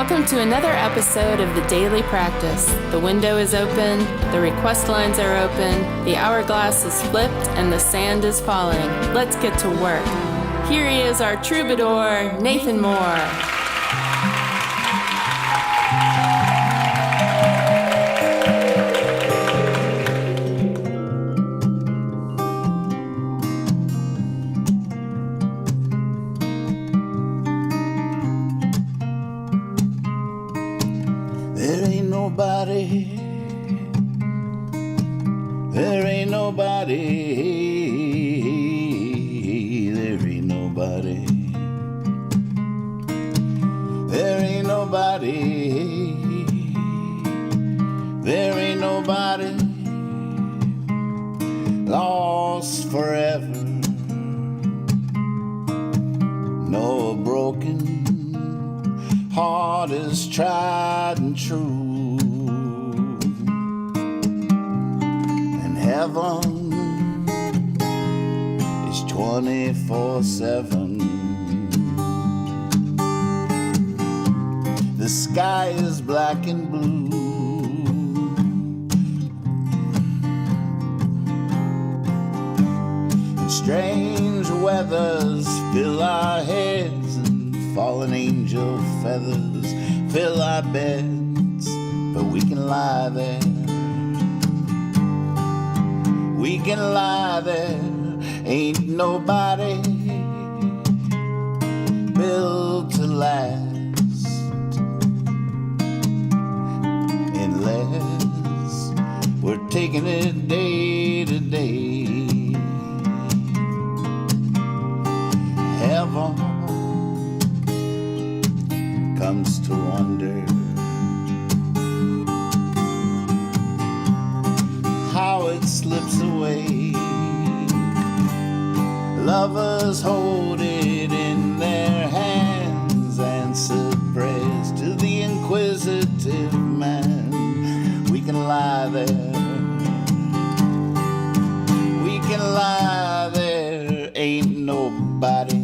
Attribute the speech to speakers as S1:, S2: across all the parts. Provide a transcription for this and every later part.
S1: Welcome to another episode of the Daily Practice. The window is open, the request lines are open, the hourglass is flipped, and the sand is falling. Let's get to work. Here he is, our troubadour, Nathan Moore.
S2: There ain't nobody, there ain't nobody, there ain't nobody, there ain't nobody, there ain't nobody lost forever. No broken heart is tried and true, and heaven is 24/7. The sky is black and blue, and strange weathers fill our heads, and fallen angel feathers fill our beds, but we can lie there. We can lie there. Ain't nobody built to last unless we're taking it day to day. Heaven comes to wonder how it slips away. Lovers hold it in their hands, answer prayers to the inquisitive man. We can lie there, we can lie there. Ain't nobody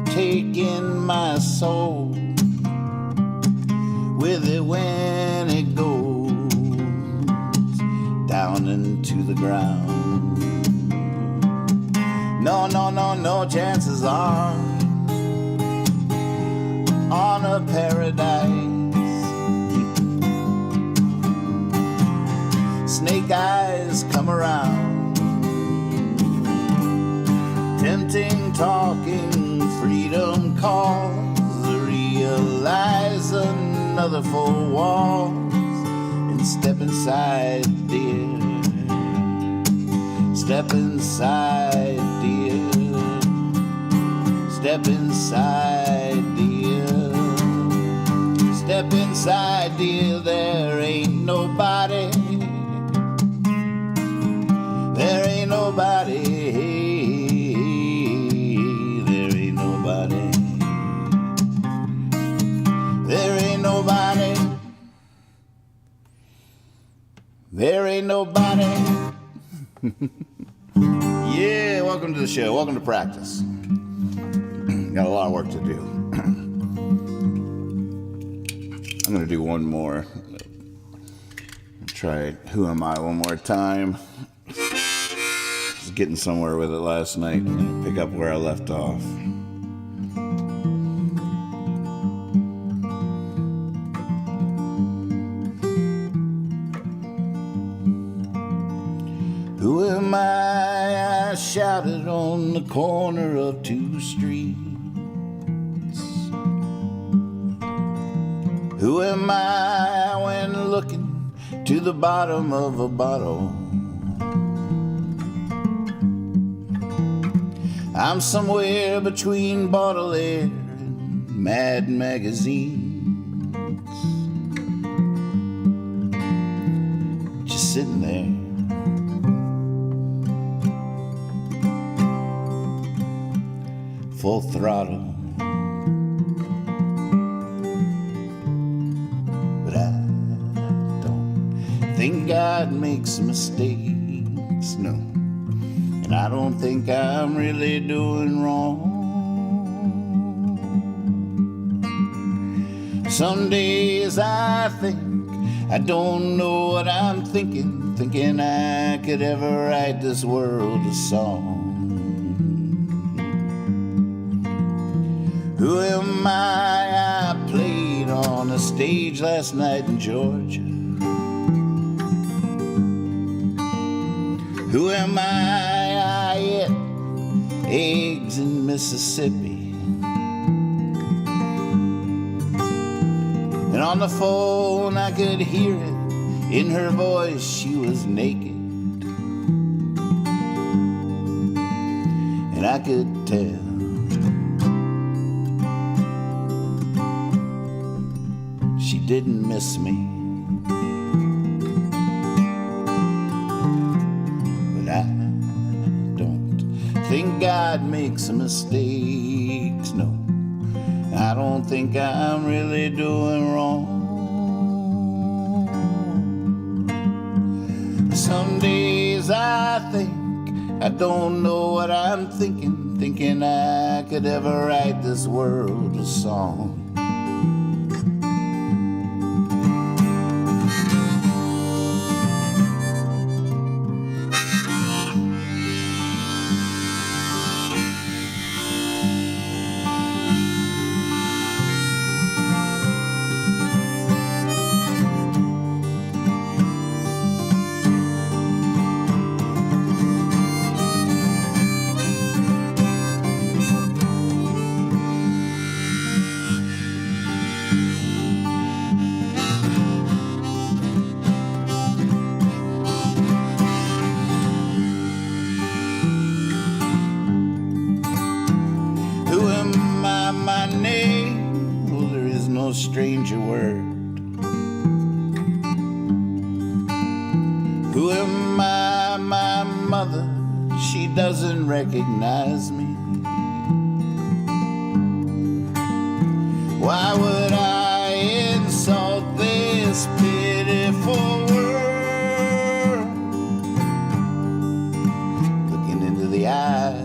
S2: taking my soul with it when it goes down into the ground. No, no, no, no, chances are on a paradise. Snake eyes come around, tempting, talking, freedom calls. Realize another four walls and step inside, dear. Step inside, dear. Step inside, dear. Step inside, dear. There ain't nobody. There ain't nobody. There ain't nobody. Yeah, welcome to the show. Welcome to practice. Got a lot of work to do. I'm going to do one more. Try Who Am I one more time. Just getting somewhere with it last night. Pick up where I left off. Who am I? I shouted on the corner of two streets. Who am I when looking to the bottom of a bottle? I'm somewhere between bottle air and Mad magazines, just sitting there, full throttle. But I don't think God makes mistakes, no. And I don't think I'm really doing wrong. Some days I think I don't know what I'm thinking, thinking I could ever write this world a song. Who am I? I played on a stage last night in Georgia. Who am I? I ate eggs in Mississippi. And on the phone I could hear it in her voice, she was naked. And I could tell she didn't miss me. But I don't think God makes mistakes, no. I don't think I'm really doing wrong. Some days I think I don't know what I'm thinking, thinking I could ever write this world a song. Stranger word. Who am I? My mother, she doesn't recognize me. Why would I insult this pitiful world? Looking into the eyes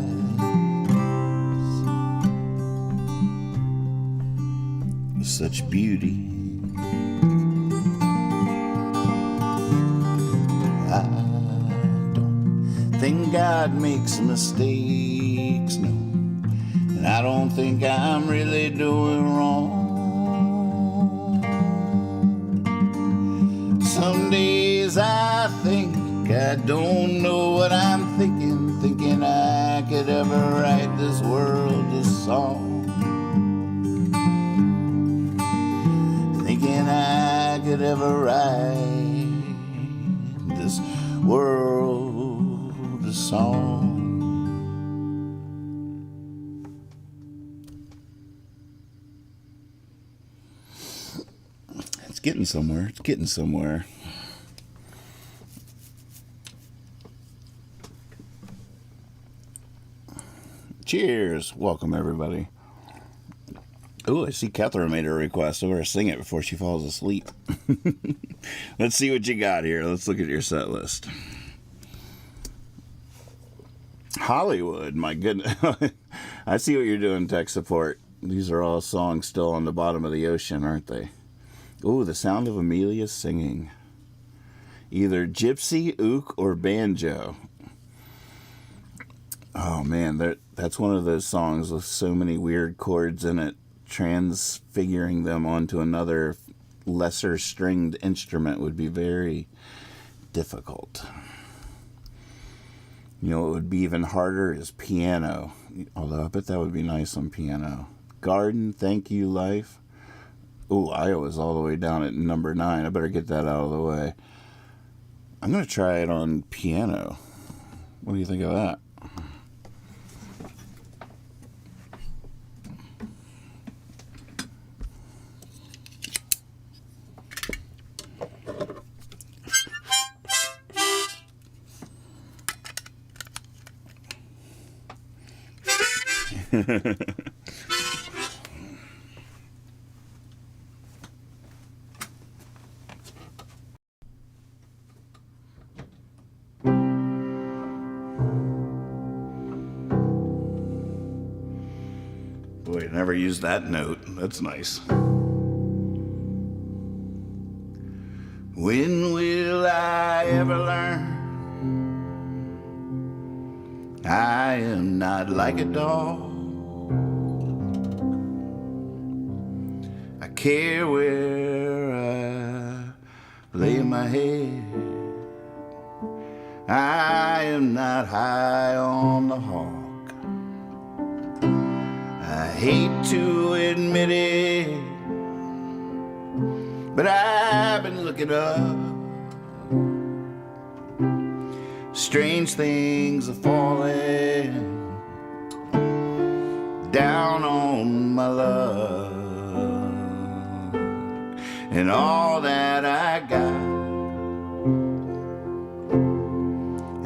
S2: such beauty. I don't think God makes mistakes, no. And I don't think I'm really doing wrong. Some days I think I don't know what I'm thinking, thinking I could ever write this world a song. I could ever write this world a song. It's getting somewhere. It's getting somewhere. Cheers. Welcome, everybody. Oh, I see Catherine made a request. I'm going to sing it before she falls asleep. Let's see what you got here. Let's look at your set list. Hollywood, my goodness. I see what you're doing, tech support. These are all songs still on the bottom of the ocean, aren't they? Oh, the sound of Amelia singing. Either gypsy, ook, or banjo. Oh, man, that's one of those songs with so many weird chords in it. Transfiguring them onto another lesser stringed instrument would be very difficult. You know, it would be even harder is piano, although I bet that would be nice on piano. Garden, Thank You, Life. Ooh, Iowa's all the way down at number 9. I better get that out of the way. I'm going to try it on piano. What do you think of that? Boy, I never used that note. That's nice. When will I ever learn? I am not like a dog. I care where I lay my head. I am not high on the hog. I hate to admit it, but I've been looking up. Strange things are falling down on my luck, and all that I got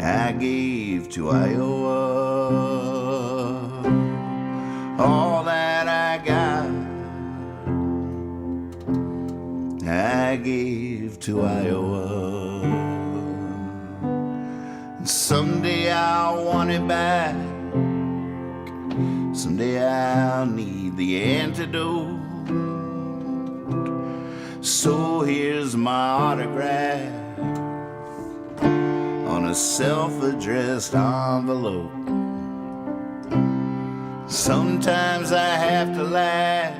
S2: I gave to Iowa. All that I got I gave to Iowa. And someday I'll want it back. Someday I'll need the antidote. So here's my autograph on a self-addressed envelope. Sometimes I have to laugh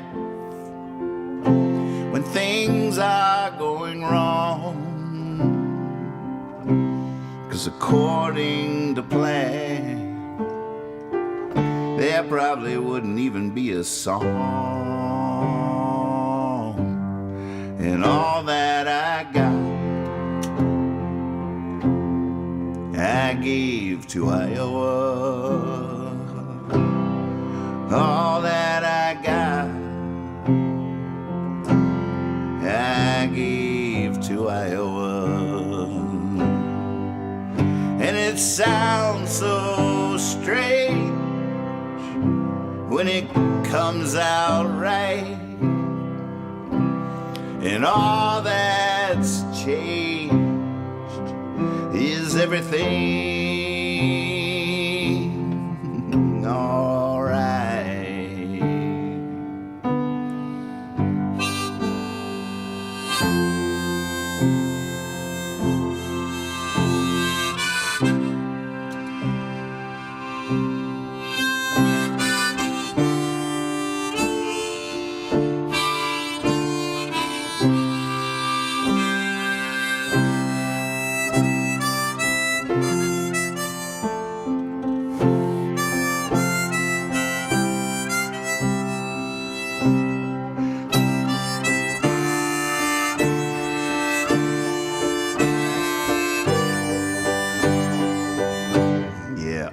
S2: when things are going wrong, 'cause according to plan, there probably wouldn't even be a song. And all that I got I gave to Iowa. All that I got I gave to Iowa. And it sounds so strange when it comes out right, and all that's changed is everything all right.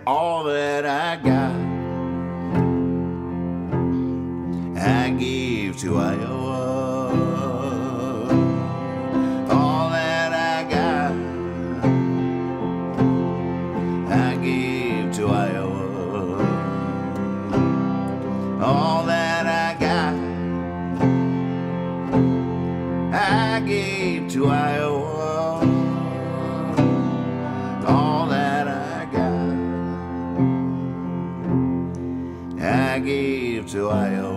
S2: All that I got I gave to Iowa. All that I got I gave to Iowa. All that I got I gave to Iowa. All that I got I gave to Iowa.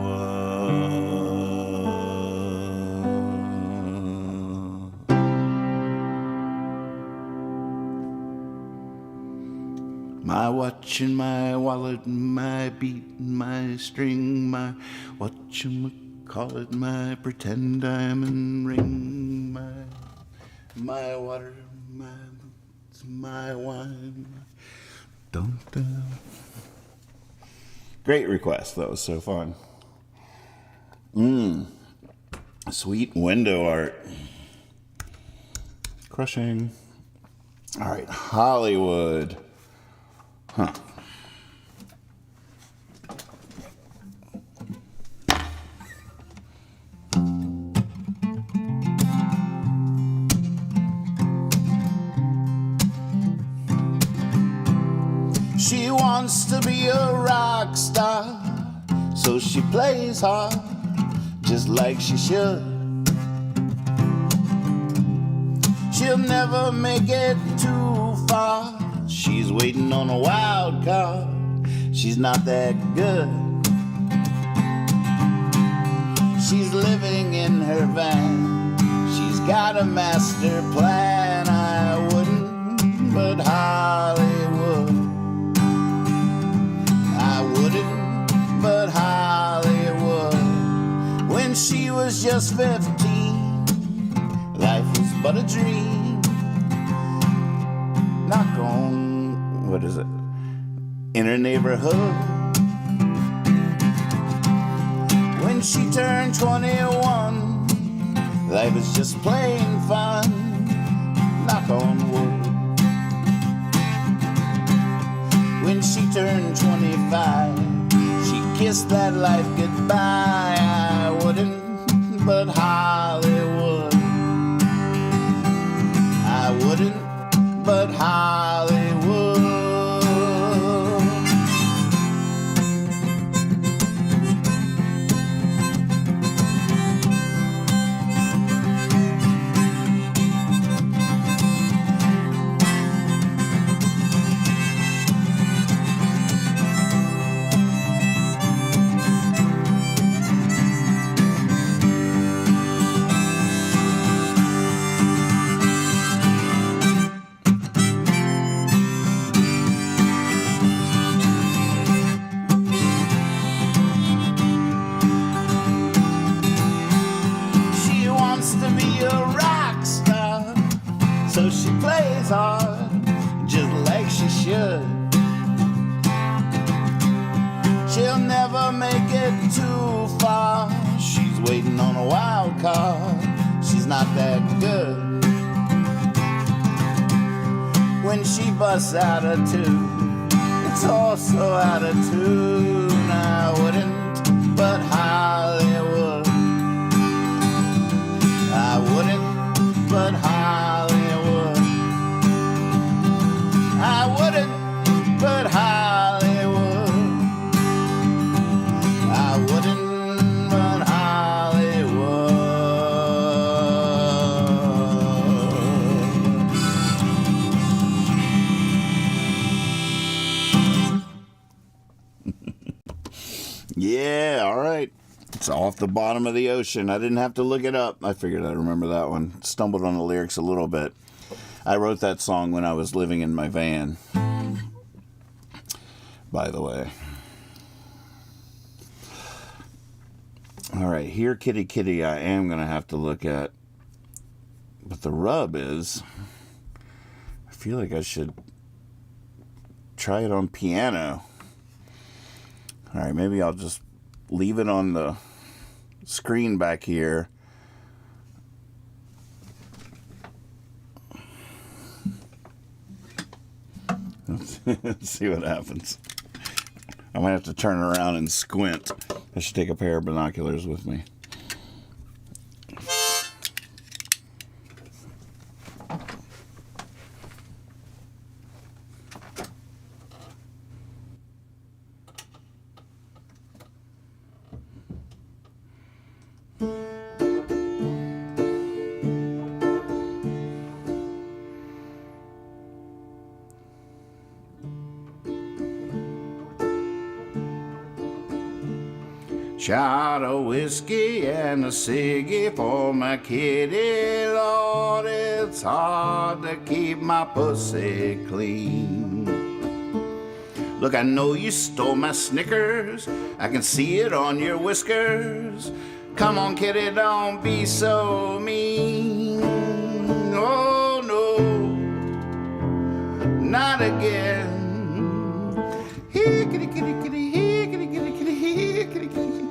S2: My watch and my wallet, my beat, my string, my whatchamacallit, my pretend diamond ring, my water, my boots, my wine. Dun, dun. Great request, though. So fun. Sweet window art. Crushing. All right, Hollywood. Huh. She wants to be a rock star, so she plays hard, just like she should. She'll never make it too far. She's waiting on a wild card. She's not that good. She's living in her van. She's got a master plan. I wouldn't, but Hollywood. I wouldn't, but Hollywood. When she was just 15, life was but a dream. Knock on, what is it? In her neighborhood. When she turned 21, life was just plain fun. Knock on wood. When she turned 25, she kissed that life goodbye. I wouldn't, but Hollywood. I wouldn't, but Hollywood. So she plays hard, just like she should. She'll never make it too far. She's waiting on a wild card. She's not that good. When she busts out a tune, it's all so out of tune. I wouldn't, but Hollywood. I wouldn't, but Hollywood. I wouldn't, but Hollywood. I wouldn't, but Hollywood. Yeah, all right. It's off the bottom of the ocean. I didn't have to look it up. I figured I'd remember that one. Stumbled on the lyrics a little bit. I wrote that song when I was living in my van, by the way. All right, Here Kitty Kitty I am going to have to look at. But the rub is, I feel like I should try it on piano. All right, maybe I'll just leave it on the screen back here. Let's see what happens. I might have to turn around and squint. I should take a pair of binoculars with me. Shot of whiskey and a ciggy for my kitty, Lord, it's hard to keep my pussy clean. Look, I know you stole my Snickers, I can see it on your whiskers. Come on, kitty, don't be so mean. Oh, no, not again. Here, kitty, kitty, kitty, here, kitty, kitty, kitty, here, kitty, kitty, kitty.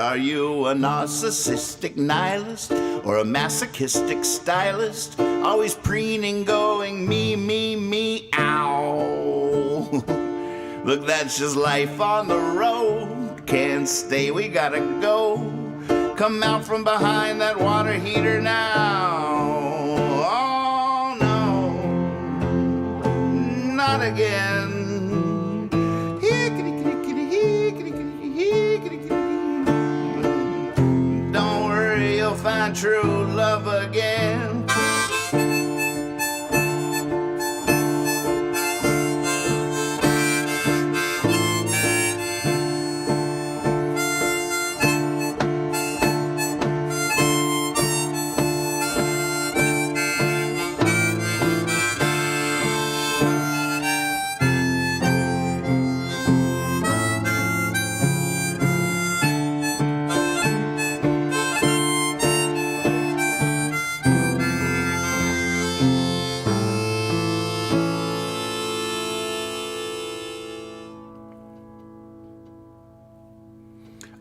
S2: Are you a narcissistic nihilist or a masochistic stylist? Always preening, going me, me, me, ow. Look, that's just life on the road. Can't stay, we gotta go. Come out from behind that water heater now. Oh no, not again. Don't worry, you'll find true love again.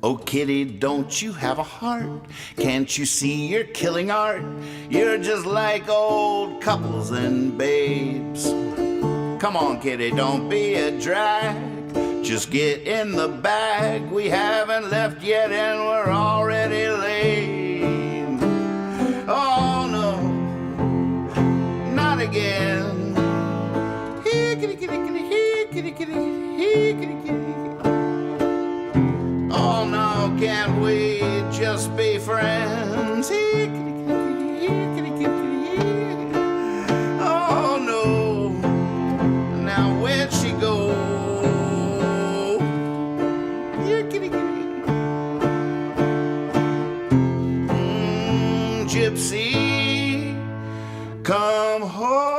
S2: Oh, kitty, don't you have a heart? Can't you see you're killing art? You're just like old couples and babes. Come on, kitty, don't be a drag. Just get in the bag. We haven't left yet and we're already late. Oh, no, not again. Here, kitty, kitty, kitty, here, kitty, kitty, here, kitty, kitty. Oh no, can't we just be friends? Oh no, now where'd she go? Gypsy, come home.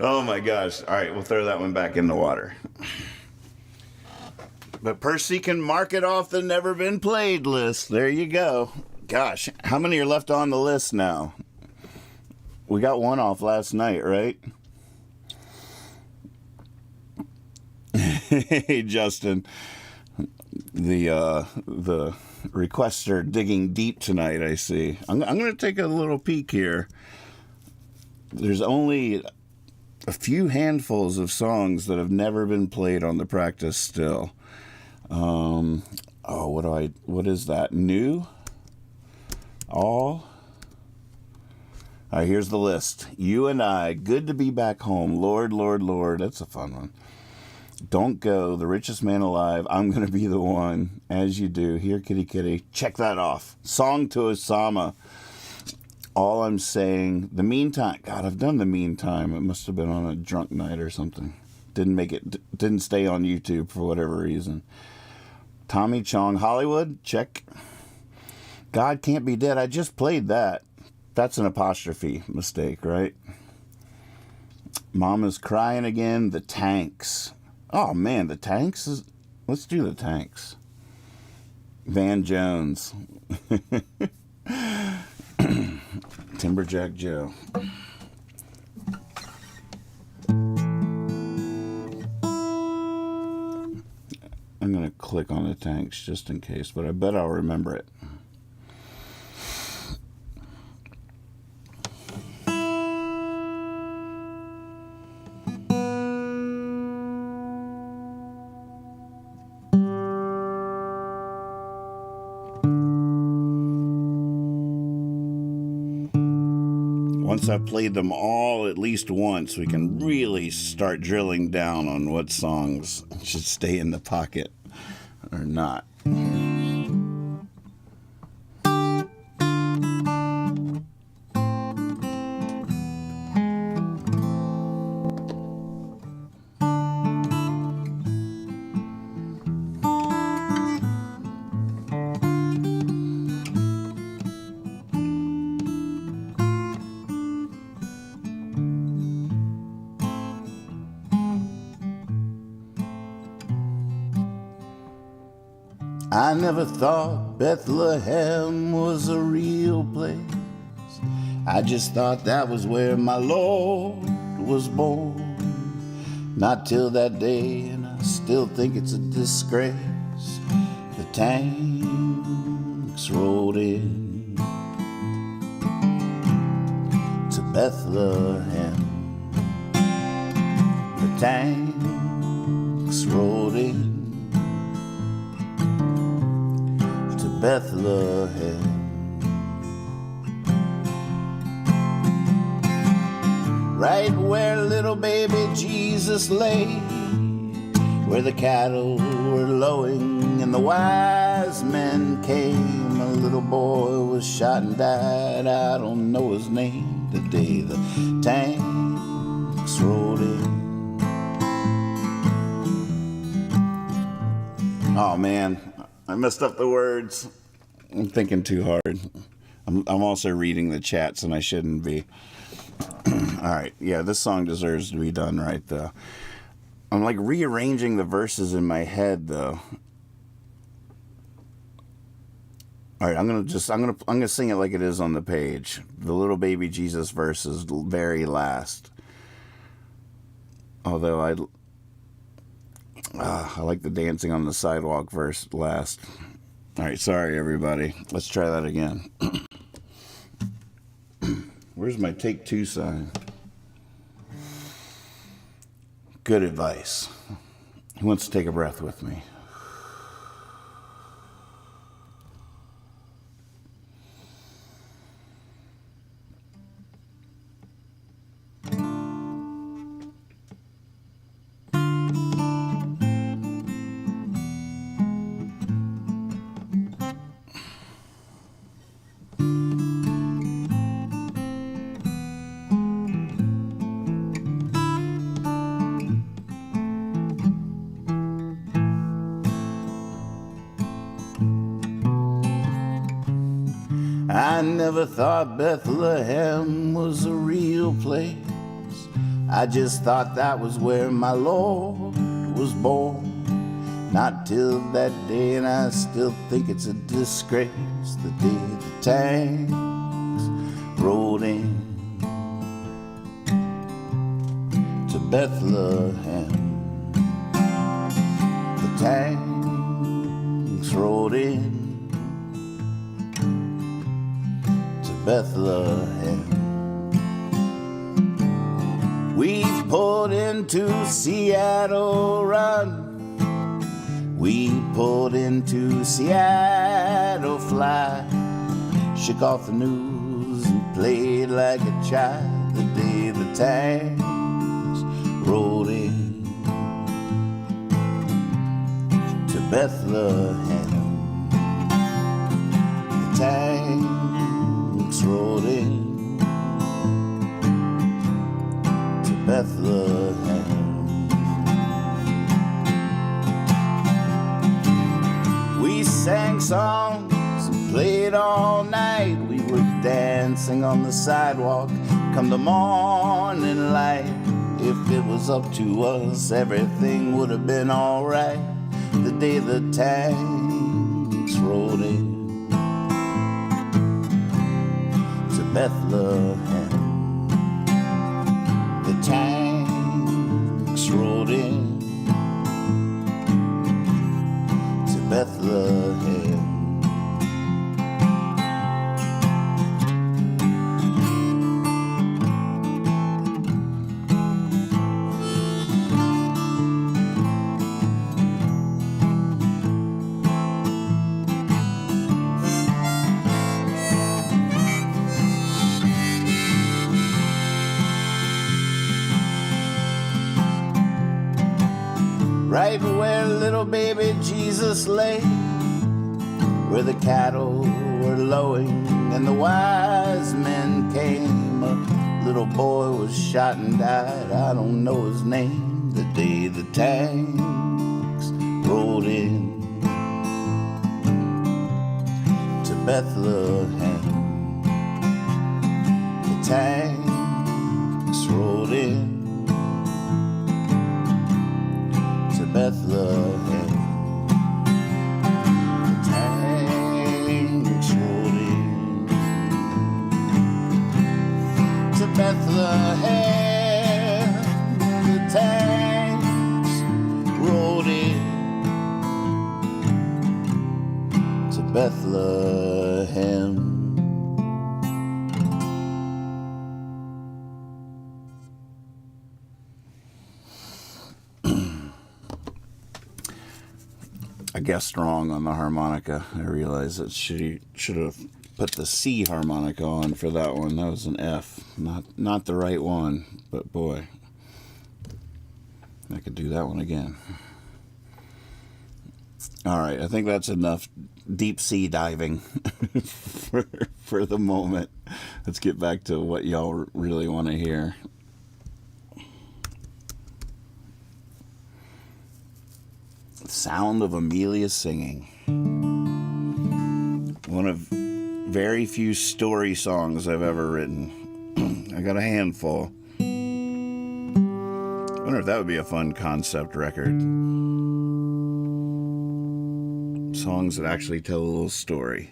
S2: Oh my gosh. All right, we'll throw that one back in the water. But Percy can mark it off the never been played list. There you go. Gosh, how many are left on the list now? We got one off last night, right? Hey, Justin. The requests are digging deep tonight, I see. I'm going to take a little peek here. There's only a few handfuls of songs that have never been played on the practice still. What is that? New? All? All right, here's the list. You and I, Good to Be Back Home, Lord, Lord, Lord. That's a fun one. Don't Go, The Richest Man Alive, I'm Gonna Be the One, As You Do, Here Kitty Kitty, check that off. Song to Osama, All I'm Saying, The Meantime. God, I've done The Meantime. It must have been on a drunk night or something. Didn't stay on YouTube for whatever reason. Tommy Chong, Hollywood, check. God Can't Be Dead, I just played that. That's an apostrophe mistake, right? Mama's Crying Again, The Tanks. Oh, man, the Tanks? Let's do the Tanks. Van Jones. Timberjack Joe. I'm going to click on the Tanks just in case, but I bet I'll remember it. Once I've played them all at least once, we can really start drilling down on what songs should stay in the pocket or not. I never thought Bethlehem was a real place. I just thought that was where my Lord was born. Not till that day, and I still think it's a disgrace. The tanks rolled in to Bethlehem. The tanks rolled in to Bethlehem. Right where little baby Jesus lay, where the cattle were lowing and the wise men came. A little boy was shot and died, I don't know his name. The day the tanks rolled in. Oh man, I messed up the words. I'm thinking too hard. I'm also reading the chats and I shouldn't be. Alright, yeah, this song deserves to be done right, though. I'm like rearranging the verses in my head, though. Alright, I'm gonna sing it like it is on the page. The little baby Jesus verse is very last. Although I like the dancing on the sidewalk verse last. Alright, sorry everybody. Let's try that again. Where's my take two sign? Good advice. Who wants to take a breath with me? I never thought Bethlehem was a real place. I just thought that was where my Lord was born. Not till that day, and I still think it's a disgrace. The day the tanks rolled in to Bethlehem. The tanks rolled in Bethlehem. We've pulled into Seattle run. We pulled into Seattle fly. Shook off the news and played like a child. The day the tanks rolled in to Bethlehem. The tanks rolled in to Bethlehem. We sang songs and played all night. We were dancing on the sidewalk come the morning light. If it was up to us, everything would have been alright. The day the tanks rolled in Bethlehem. The tanks rolled in to Bethlehem. Right where little baby Jesus lay, where the cattle were lowing and the wise men came. A little boy was shot and died, I don't know his name. The day the tanks rolled in to Bethlehem. The tanks rolled in Bethlehem. The tanks rolled in Bethlehem. I guessed wrong on the harmonica. I realized that should have put the C harmonica on for that one. That was an F. Not the right one, but boy, I could do that one again. All right, I think that's enough deep sea diving for the moment. Let's get back to what y'all really want to hear. Sound of Amelia singing. One of very few story songs I've ever written. I got a handful. I wonder if that would be a fun concept record. Songs that actually tell a little story.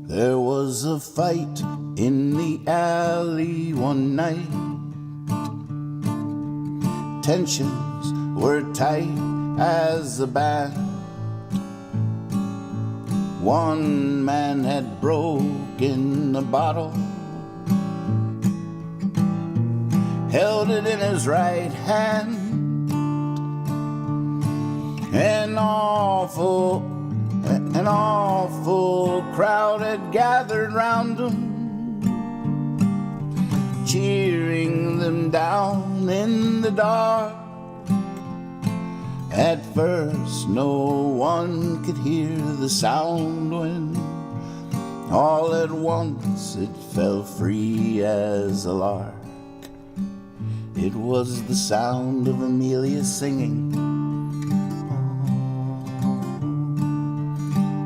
S2: There was a fight in the alley one night. Tensions were tight as a band. One man had broken a bottle, held it in his right hand. An awful crowd had gathered round him, cheering them down in the dark. At first no one could hear the sound when all at once it fell free as a lark. It was the sound of Amelia singing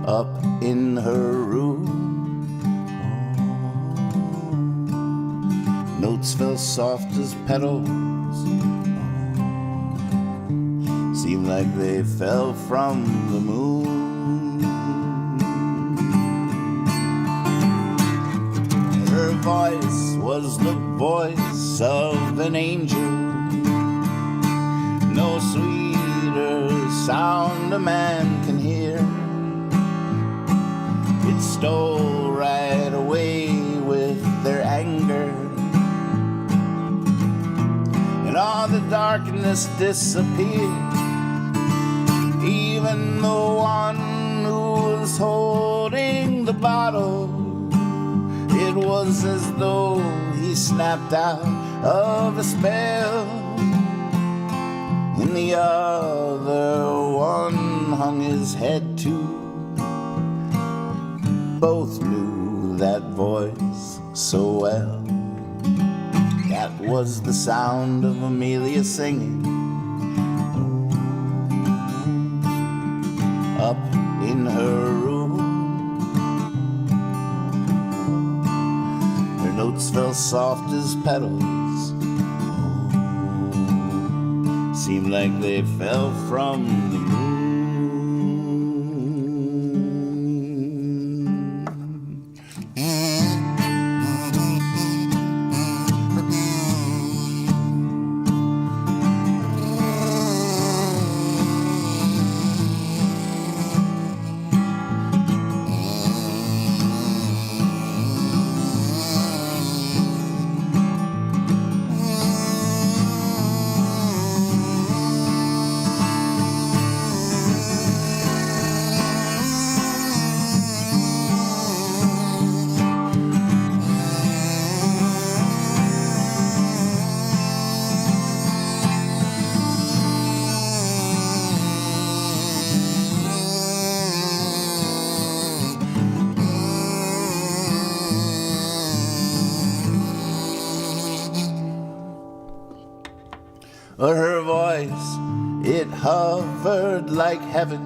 S2: up in her room. Notes fell soft as petals, seemed like they fell from the moon. Her voice was the voice of an angel, no sweeter sound a man can hear. It stole right away with their anger, and all the darkness disappeared. Even the one who was holding the bottle, it was as though he snapped out of a spell, and the other one hung his head too. Both knew that voice so well. That was the sound of Amelia singing up in her room. Her notes fell soft as petals, seemed like they fell from the moon. Her voice, it hovered like heaven,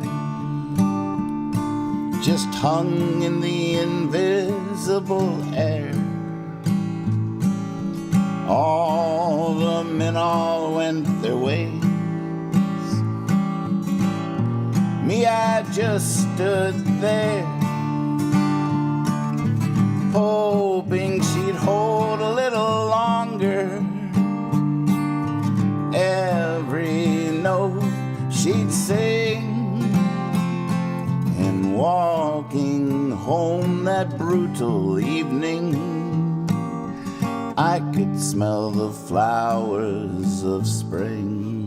S2: just hung in the invisible air. All the men all went their ways, I just stood there, hoping she'd hold a little longer. Every note she'd sing, and walking home that brutal evening, I could smell the flowers of spring,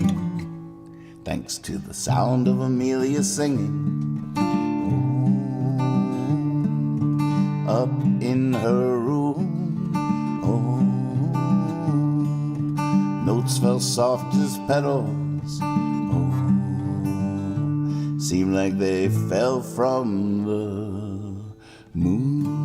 S2: thanks to the sound of Amelia singing. Oh, up in her room, oh, notes fell soft as petals, oh, seemed like they fell from the moon.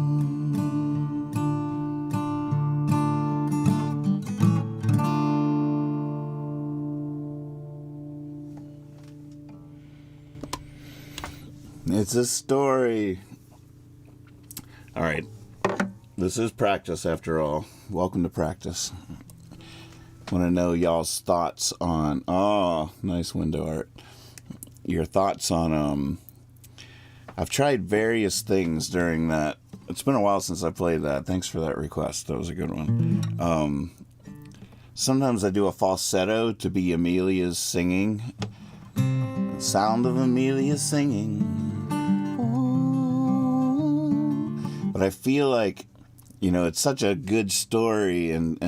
S2: It's a story. All right. This is practice after all. Welcome to practice. Want to know y'all's thoughts on... Oh, nice window art. Your thoughts on... I've tried various things during that. It's been a while since I played that. Thanks for that request. That was a good one. Sometimes I do a falsetto to be Amelia's singing. Sound of Amelia singing. But I feel like, you know, it's such a good story and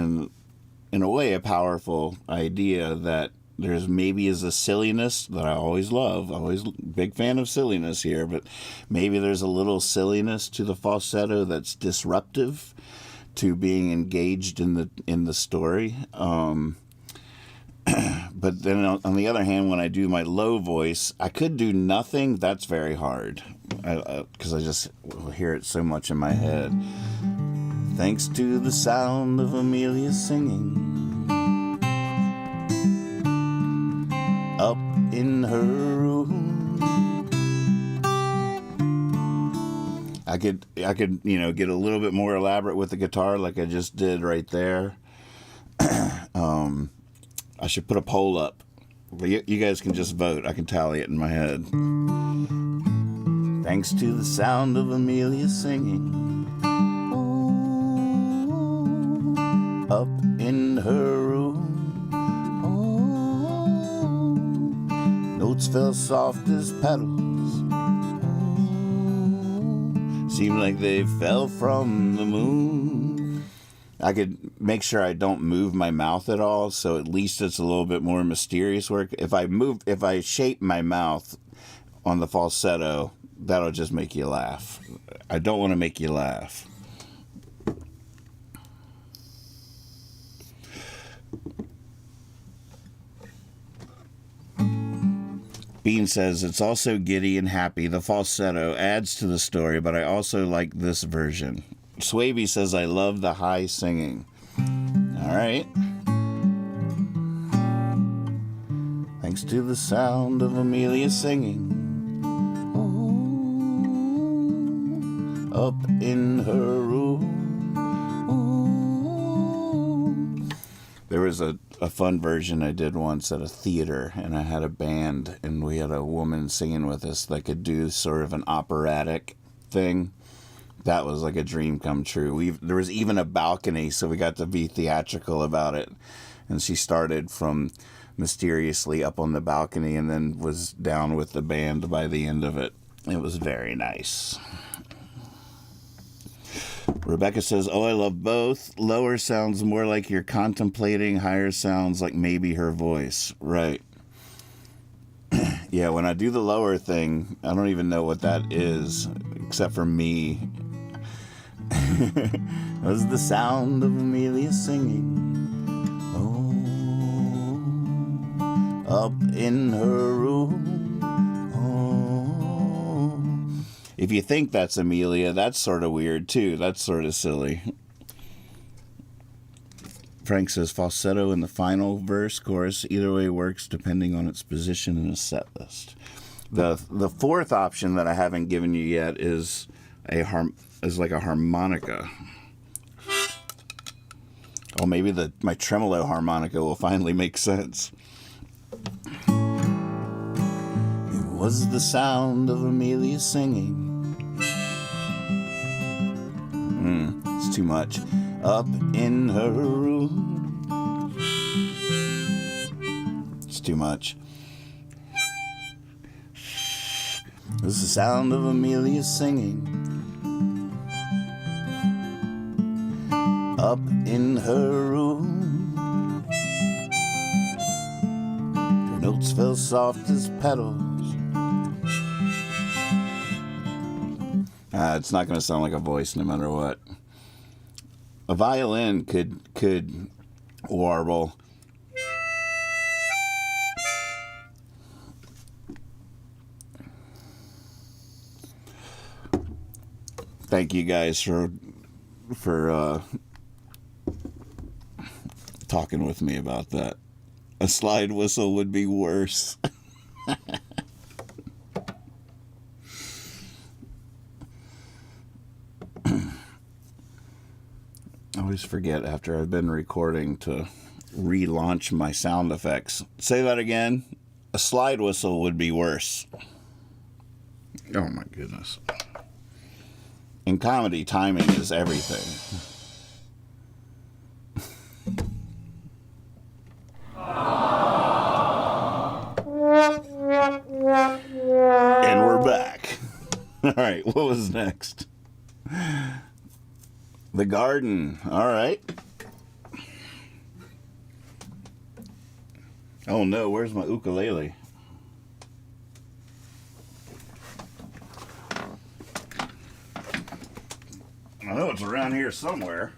S2: in a way a powerful idea that there's maybe is a silliness that I always love. Always big fan of silliness here, but maybe there's a little silliness to the falsetto that's disruptive to being engaged in the story. But then on the other hand, when I do my low voice, I could do nothing. That's very hard because I just hear it so much in my head. Thanks to the sound of Amelia singing, up in her room, I could you know get a little bit more elaborate with the guitar like I just did right there. I should put a poll up. But you guys can just vote. I can tally it in my head. Thanks to the sound of Amelia singing, up in her room, notes fell soft as petals, seemed like they fell from the moon. I could make sure I don't move my mouth at all, so at least it's a little bit more mysterious work. If I shape my mouth on the falsetto, that'll just make you laugh. I don't want to make you laugh. Bean says, it's also giddy and happy. The falsetto adds to the story, but I also like this version. Swaby says, I love the high singing. All right. Thanks to the sound of Amelia singing, up in her room. There was a fun version I did once at a theater, and I had a band, and we had a woman singing with us that could do sort of an operatic thing. That was like a dream come true. There was even a balcony, so we got to be theatrical about it. And she started from mysteriously up on the balcony and then was down with the band by the end of it. It was very nice. Rebecca says, oh, I love both. Lower sounds more like you're contemplating. Higher sounds like maybe her voice. Right. Yeah, when I do the lower thing, I don't even know what that is, except for me. That was the sound of Amelia singing. Oh, up in her room. Oh. If you think that's Amelia, that's sort of weird too. That's sort of silly. Frank says falsetto in the final verse, chorus. Either way works depending on its position in a set list. The fourth option that I haven't given you yet is like a harmonica. Oh, maybe my tremolo harmonica will finally make sense. It was the sound of Amelia singing. It's too much. Up in her room. It's too much. It was the sound of Amelia singing. Up in her room. Her notes fell soft as petals. It's not going to sound like a voice no matter what. A violin could warble. Thank you guys for talking with me about that. A slide whistle would be worse. I always forget after I've been recording to relaunch my sound effects. Say that again. A slide whistle would be worse. Oh my goodness. In comedy, timing is everything. And we're back. All right, what was next? The garden. All right. Oh no, where's my ukulele? I know it's around here somewhere.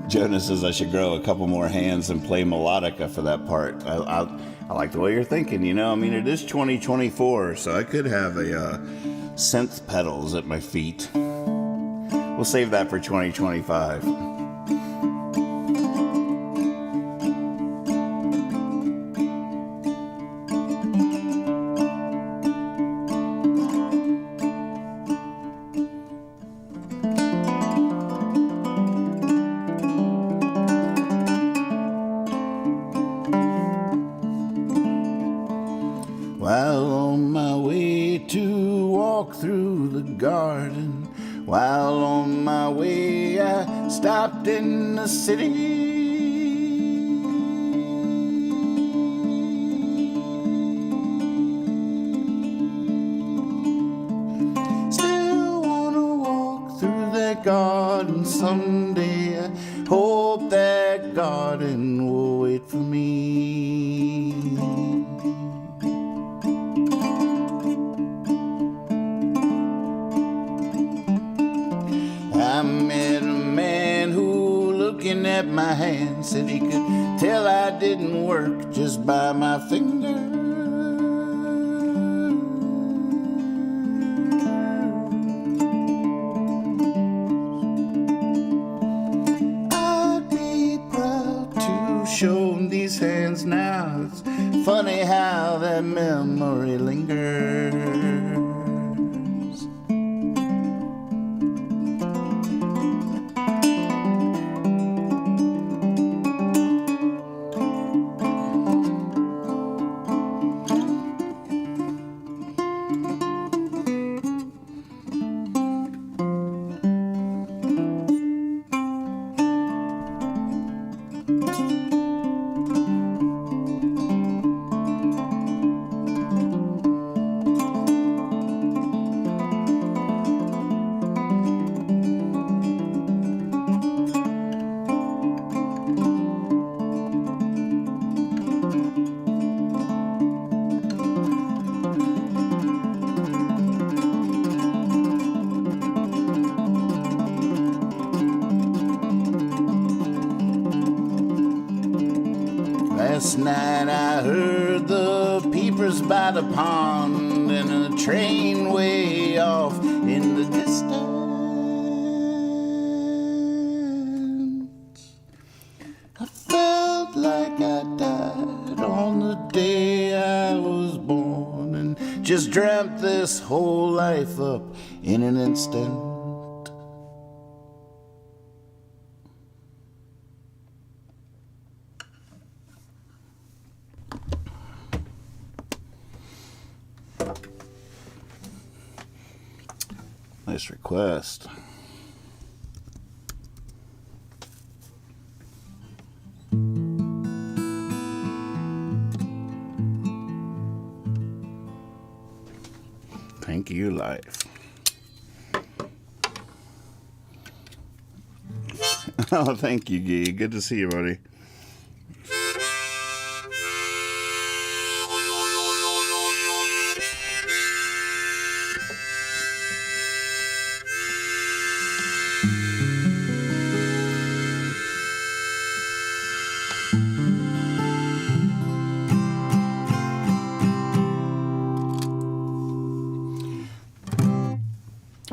S2: Jonas says I should grow a couple more hands and play melodica for that part. I like the way you're thinking, you know. I mean, it is 2024, so I could have a synth pedals at my feet. We'll save that for 2025. While on my way to walk through the garden, while on my way I stopped in the city. Still wanna walk through that garden someday. I hope that garden will wait for me. I met a man who, looking at my hand, said he could tell I didn't work just by my fingers. I'd be proud to show him these hands now. It's funny how that memory lingers. Last night I heard the peepers by the pond and a train way off in the distance. I felt like I died on the day I was born and just dreamt this whole life up in an instant. Nice request. Thank you, life. Oh, thank you, Gee. Good to see you, buddy.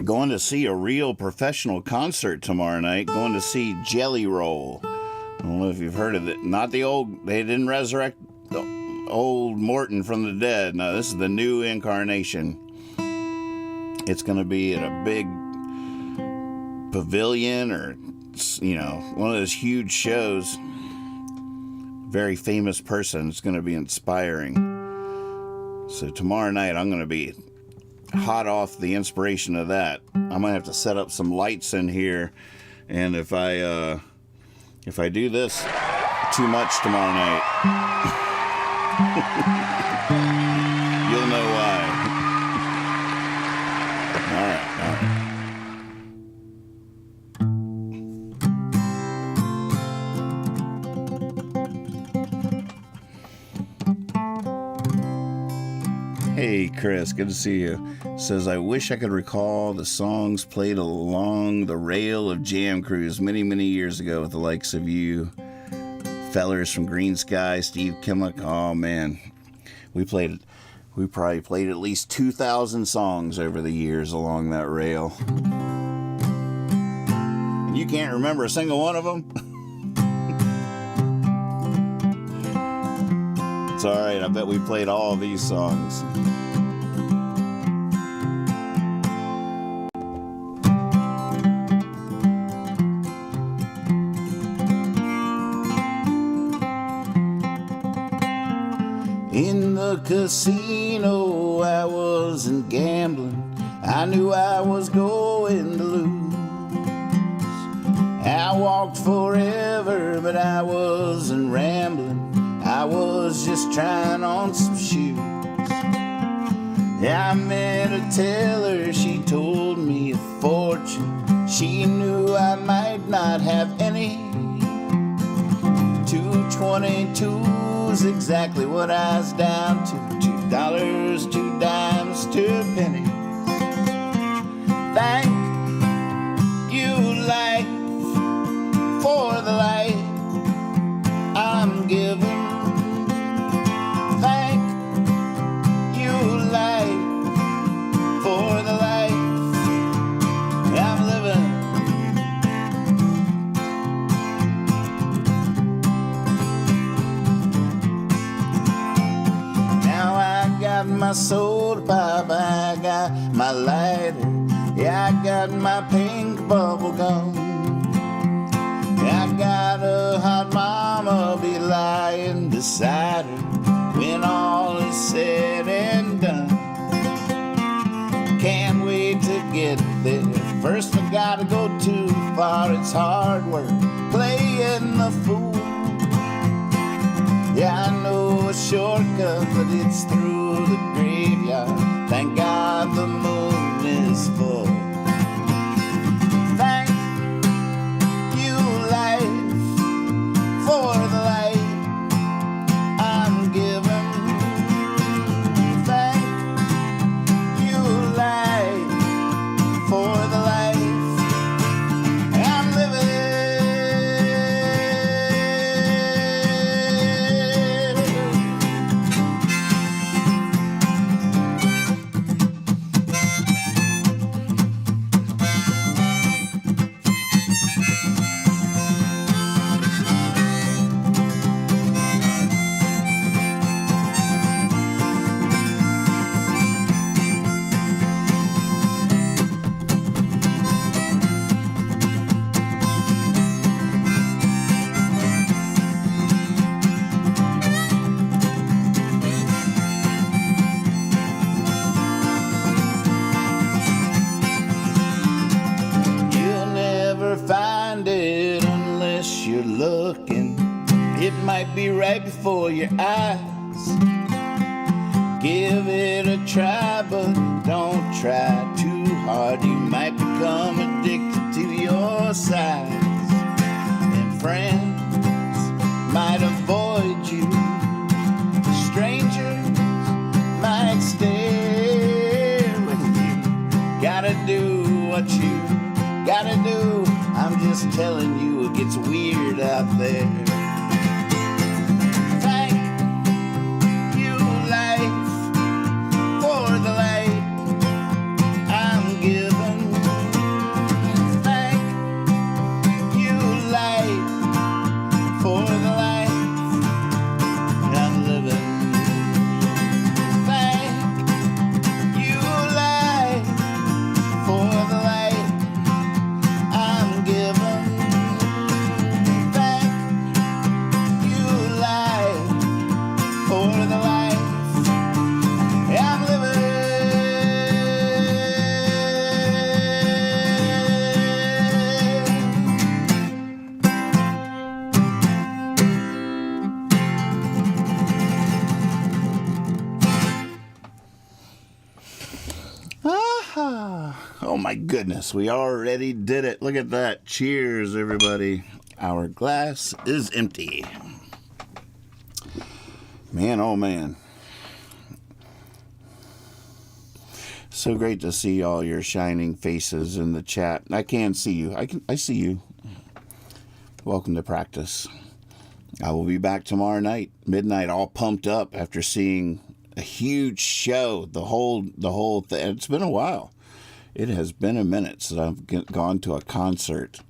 S2: Going to see a real professional concert tomorrow night. Going to see Jelly Roll. I don't know if you've heard of it. Not the old, they didn't resurrect the old Morton from the dead. No, this is the new incarnation. It's going to be at a big pavilion or, you know, one of those huge shows. Very famous person. It's going to be inspiring. So tomorrow night I'm going to be hot off the inspiration of that. I'm gonna have to set up some lights in here, and if I do this too much tomorrow night, you'll know why. All right. Hey, Chris, good to see you. Says, I wish I could recall the songs played along the rail of Jam Cruise many, many years ago with the likes of you fellers from Green Sky, Steve Kimmick. Oh, man. We probably played at least 2,000 songs over the years along that rail. And you can't remember a single one of them? It's all right. I bet we played all of these songs. In the casino, I wasn't gambling. I knew I was going to lose. I walked forever, but I wasn't rambling. I was just trying on some shoes. I met a teller, she told me a fortune. She knew I might not have any. 2.22's exactly what I was down to. $2, 2 dimes, 2 pennies. Thank you, life, for the light I'm giving. Thank you, life, for the life I'm living. Now I got my soda pop, I got my lighter, yeah, I got my pink bubble gum. I got a hot mama be lying beside her when all is said and done. Can't wait to get there. First I gotta go too far, it's hard work playing the fool. Yeah, I know a shortcut, but it's through the graveyard. Thank God the moon is full. Thank you, life, for the light I'm given. Thank you, life, for the life I'm living. looking, it might be right before your eyes. Give it a try, but don't try too hard. You might become addicted to your size. And friends might avoid you. Strangers might stare with you. Gotta do what you gotta do. I'm just telling you, it gets weird out there. Thank you, life, for the light I'm given. Thank you, light, for the life I'm living. Thank you, light, for the light I'm given. Thank you, light, for the life I'm living. Oh my goodness, we already did it. Look at that. Cheers, everybody. Our glass is empty. Man, oh man. So great to see all your shining faces in the chat. I can see you. I see you. Welcome to practice. I will be back tomorrow night, midnight, all pumped up after seeing a huge show. The whole thing. It's been a while. It has been a minute since I've gone to a concert.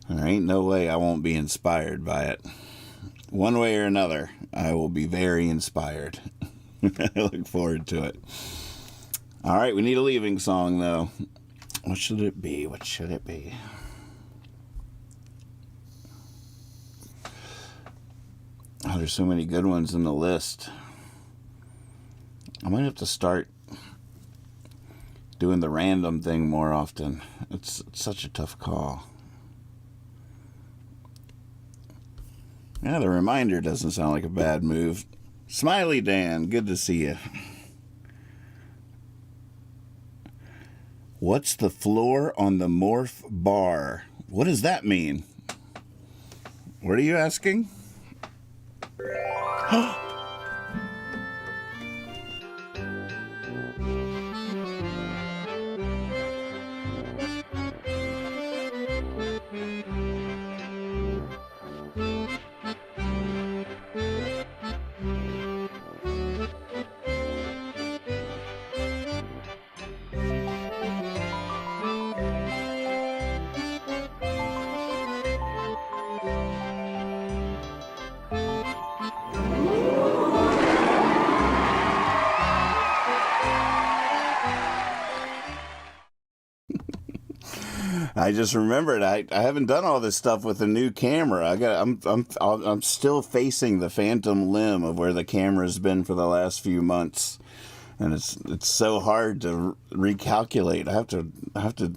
S2: There ain't no way I won't be inspired by it. One way or another, I will be very inspired. I look forward to it. All right, we need a leaving song, though. What should it be? What should it be? Oh, there's so many good ones in the list. I might have to start doing the random thing more often. It's such a tough call. Yeah, the reminder doesn't sound like a bad move. Smiley Dan, good to see you. What's the floor on the Morph bar? What does that mean? What are you asking? I just remembered I haven't done all this stuff with a new camera. I'm still facing the phantom limb of where the camera's been for the last few months, and it's so hard to recalculate. I have to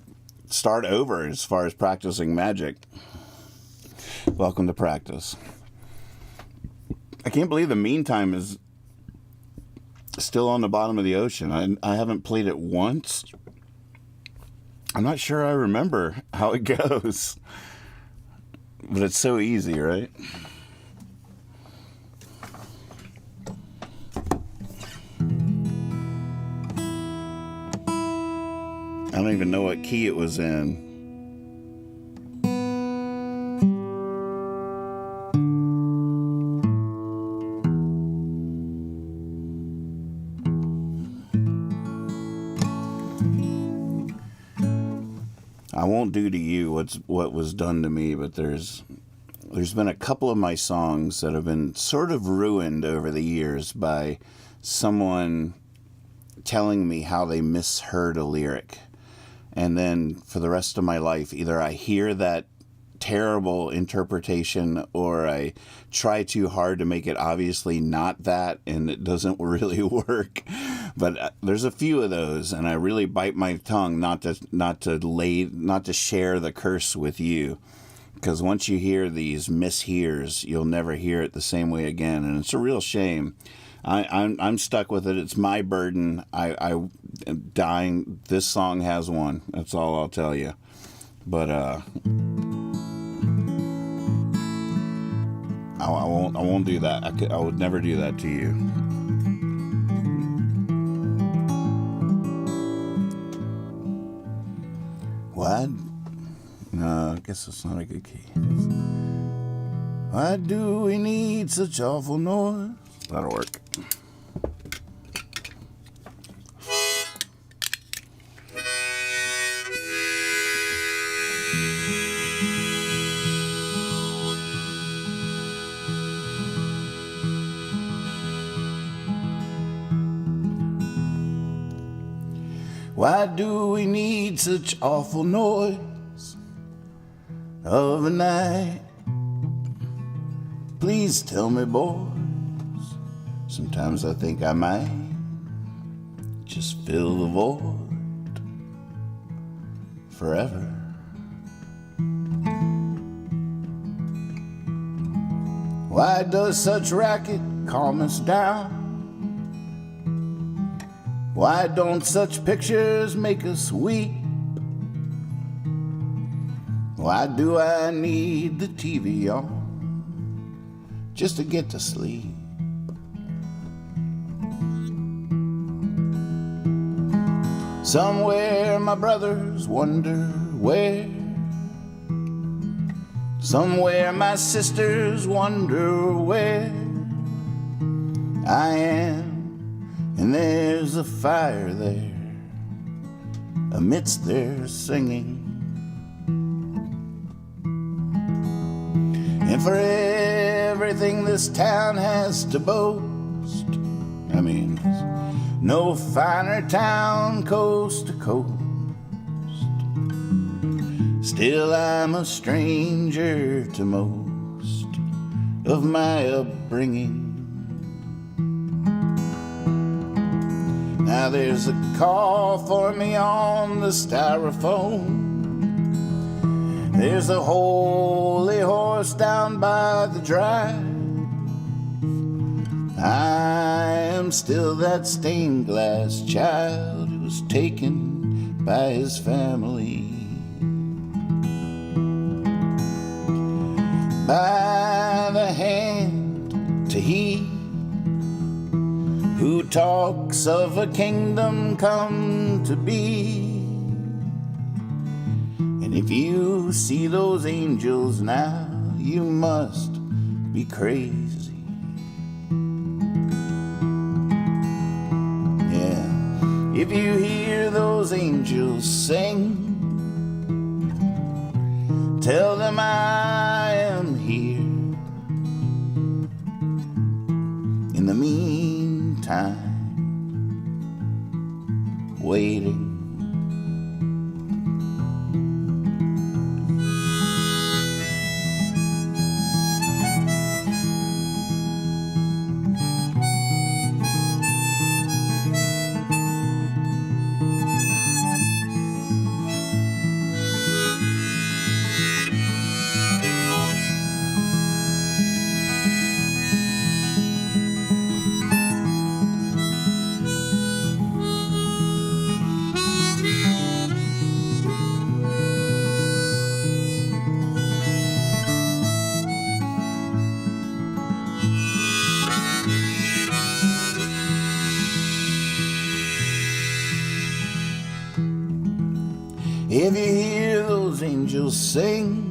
S2: start over as far as practicing magic. Welcome to practice. I can't believe the meantime is still on the bottom of the ocean. I haven't played it once. I'm not sure I remember how it goes, but it's so easy, right? I don't even know what key it was in. I won't do to you what was done to me, but there's been a couple of my songs that have been sort of ruined over the years by someone telling me how they misheard a lyric. And then for the rest of my life, either I hear that terrible interpretation or I try too hard to make it obviously not that, and it doesn't really work. But there's a few of those, and I really bite my tongue not to share the curse with you. Because once you hear these mishears, you'll never hear it the same way again, and it's a real shame. I'm stuck with it. It's my burden. I am dying. This song has one. That's all I'll tell you. But I won't do that. I would never do that to you. What? No, I guess it's not a good key. Why do we need such awful noise? That'll work. Why do we need such awful noise of a night? Please tell me, boys. Sometimes I think I might just fill the void forever. Why does such racket calm us down? Why don't such pictures make us weep? Why do I need the TV on just to get to sleep? Somewhere my brothers wonder where. Somewhere my sisters wonder where I am. And there's a fire there amidst their singing. And for everything this town has to boast, I mean, there's no finer town coast to coast. Still I'm a stranger to most of my upbringing. Now there's a call for me on the styrofoam. There's a holy horse down by the drive. I am still that stained glass child who was taken by his family. By the hand to he who talks of a kingdom come to be. And if you see those angels now, you must be crazy. Yeah, if you hear those angels sing, tell them I am here. In the meantime, waiting. If you hear those angels sing,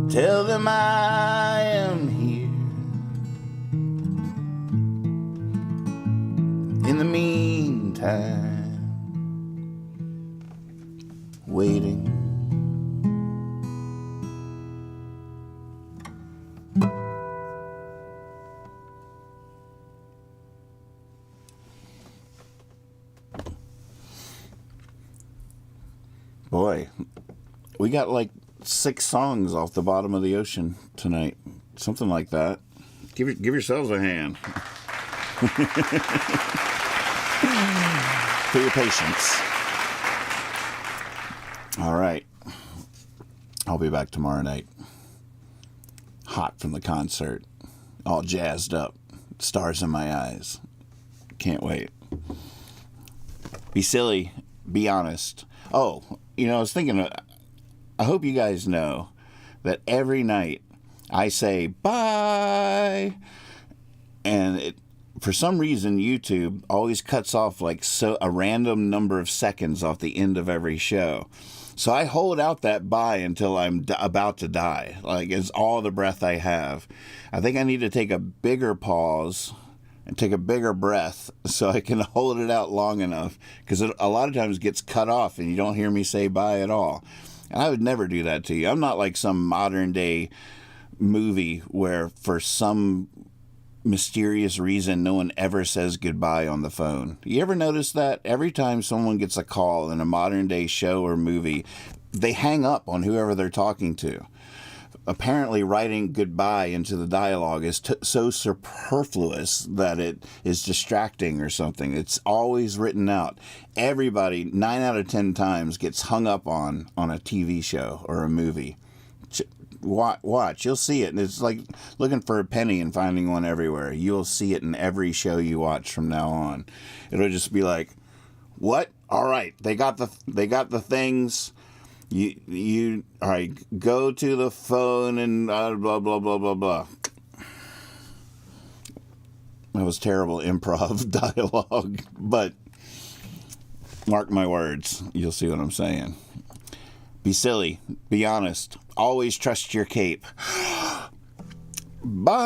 S2: tell them I am here. In the meantime, waiting. Boy, we got like 6 songs off the bottom of the ocean tonight. Something like that. Give yourselves a hand. For your patience. All right. I'll be back tomorrow night. Hot from the concert. All jazzed up. Stars in my eyes. Can't wait. Be silly. Be honest. Oh, I was thinking, I hope you guys know that every night I say bye. And for some reason, YouTube always cuts off a random number of seconds off the end of every show. So I hold out that bye until I'm about to die. It's all the breath I have. I think I need to take a bigger pause and take a bigger breath so I can hold it out long enough, because it a lot of times gets cut off and you don't hear me say bye at all. And I would never do that to you. I'm not like some modern day movie where for some mysterious reason no one ever says goodbye on the phone. You ever notice that? Every time someone gets a call in a modern day show or movie, they hang up on whoever they're talking to. Apparently writing goodbye into the dialogue is so superfluous that it is distracting or something. It's always written out. Everybody, 9 out of 10 times, gets hung up on a TV show or a movie. Watch, you'll see it. And it's like looking for a penny and finding one everywhere. You'll see it in every show you watch from now on. It'll just be like, what? All right, they got the things. You all right, go to the phone and blah blah blah blah blah. That was terrible improv dialogue, but mark my words, you'll see what I'm saying. Be silly. Be honest. Always trust your cape. Bye.